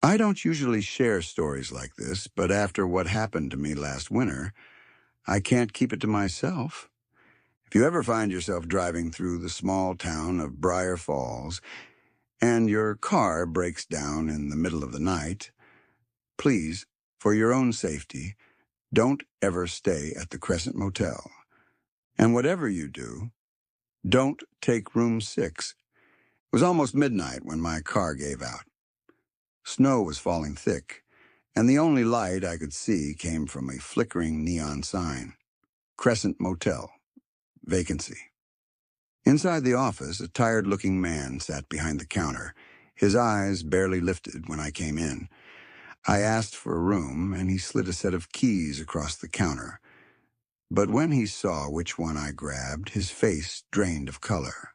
I don't usually share stories like this, but after what happened to me last winter, I can't keep it to myself. If you ever find yourself driving through the small town of Briar Falls and your car breaks down in the middle of the night, please, for your own safety, don't ever stay at the Crescent Motel. And whatever you do, don't take room 6. It was almost midnight when my car gave out. Snow was falling thick, and the only light I could see came from a flickering neon sign. Crescent Motel. Vacancy. Inside the office, a tired-looking man sat behind the counter, his eyes barely lifted when I came in. I asked for a room, and he slid a set of keys across the counter. But when he saw which one I grabbed, his face drained of color.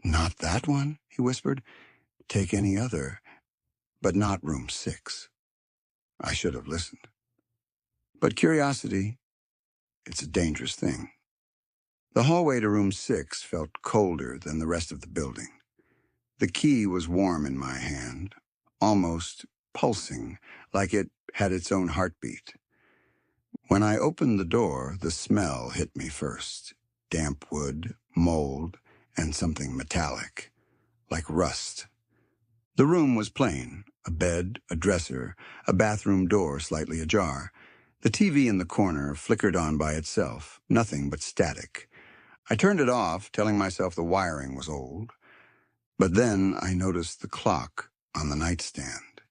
"Not that one," he whispered. "Take any other, but not room 6. I should have listened. But curiosity, it's a dangerous thing. The hallway to room 6 felt colder than the rest of the building. The key was warm in my hand, almost pulsing, like it had its own heartbeat. When I opened the door, the smell hit me first. Damp wood, mold, and something metallic, like rust. The room was plain: a bed, a dresser, a bathroom door slightly ajar. The TV in the corner flickered on by itself, nothing but static. I turned it off, telling myself the wiring was old. But then I noticed the clock on the nightstand.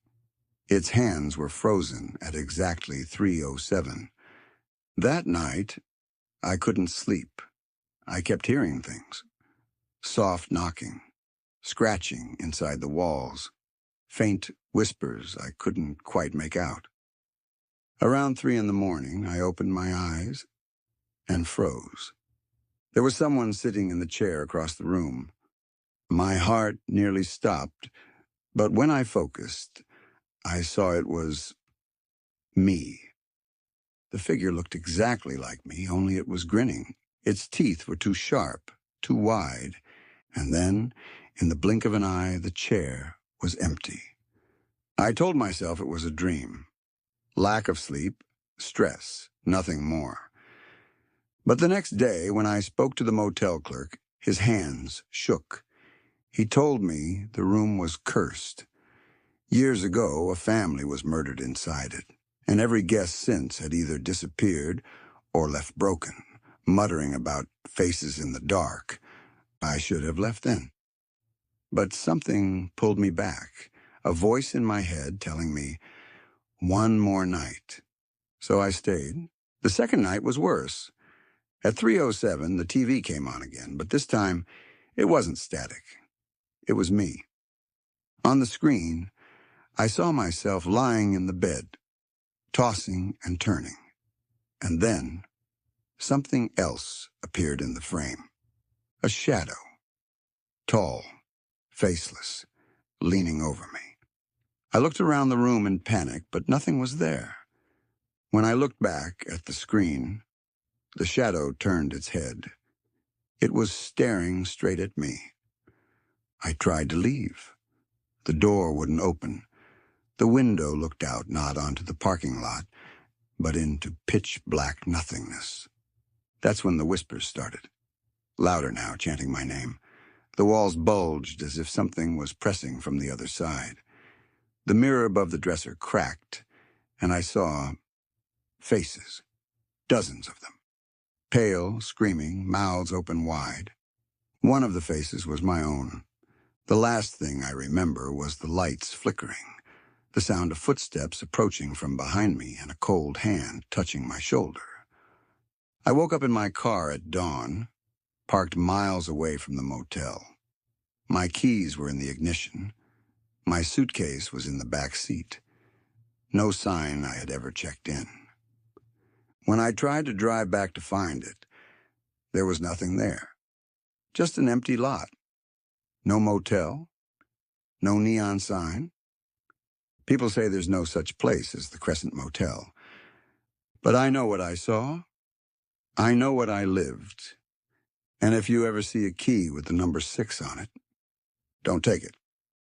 Its hands were frozen at exactly 3:07. That night, I couldn't sleep. I kept hearing things. Soft knocking, scratching inside the walls, faint whispers I couldn't quite make out. Around 3 in the morning, I opened my eyes and froze. There was someone sitting in the chair across the room. My heart nearly stopped, but when I focused, I saw it was me. The figure looked exactly like me, only it was grinning. Its teeth were too sharp, too wide, and then, in the blink of an eye, the chair was empty. I told myself it was a dream. Lack of sleep, stress, nothing more. But the next day, when I spoke to the motel clerk, his hands shook. He told me the room was cursed. Years ago, a family was murdered inside it, and every guest since had either disappeared or left broken, muttering about faces in the dark. I should have left then. But something pulled me back, a voice in my head telling me, one more night. So I stayed. The second night was worse. At 3:07, the TV came on again, but this time it wasn't static. It was me. On the screen, I saw myself lying in the bed, tossing and turning. And then, something else appeared in the frame. A shadow. Tall, faceless, leaning over me. I looked around the room in panic, but nothing was there. When I looked back at the screen, the shadow turned its head. It was staring straight at me. I tried to leave. The door wouldn't open. The window looked out not onto the parking lot, but into pitch-black nothingness. That's when the whispers started. Louder now, chanting my name. The walls bulged as if something was pressing from the other side. The mirror above the dresser cracked, and I saw faces, dozens of them. Pale, screaming, mouths open wide. One of the faces was my own. The last thing I remember was the lights flickering, the sound of footsteps approaching from behind me, and a cold hand touching my shoulder. I woke up in my car at dawn, parked miles away from the motel. My keys were in the ignition. My suitcase was in the back seat. No sign I had ever checked in. When I tried to drive back to find it, there was nothing there. Just an empty lot. No motel. No neon sign. People say there's no such place as the Crescent Motel. But I know what I saw. I know what I lived. And if you ever see a key with the number 6 on it, don't take it.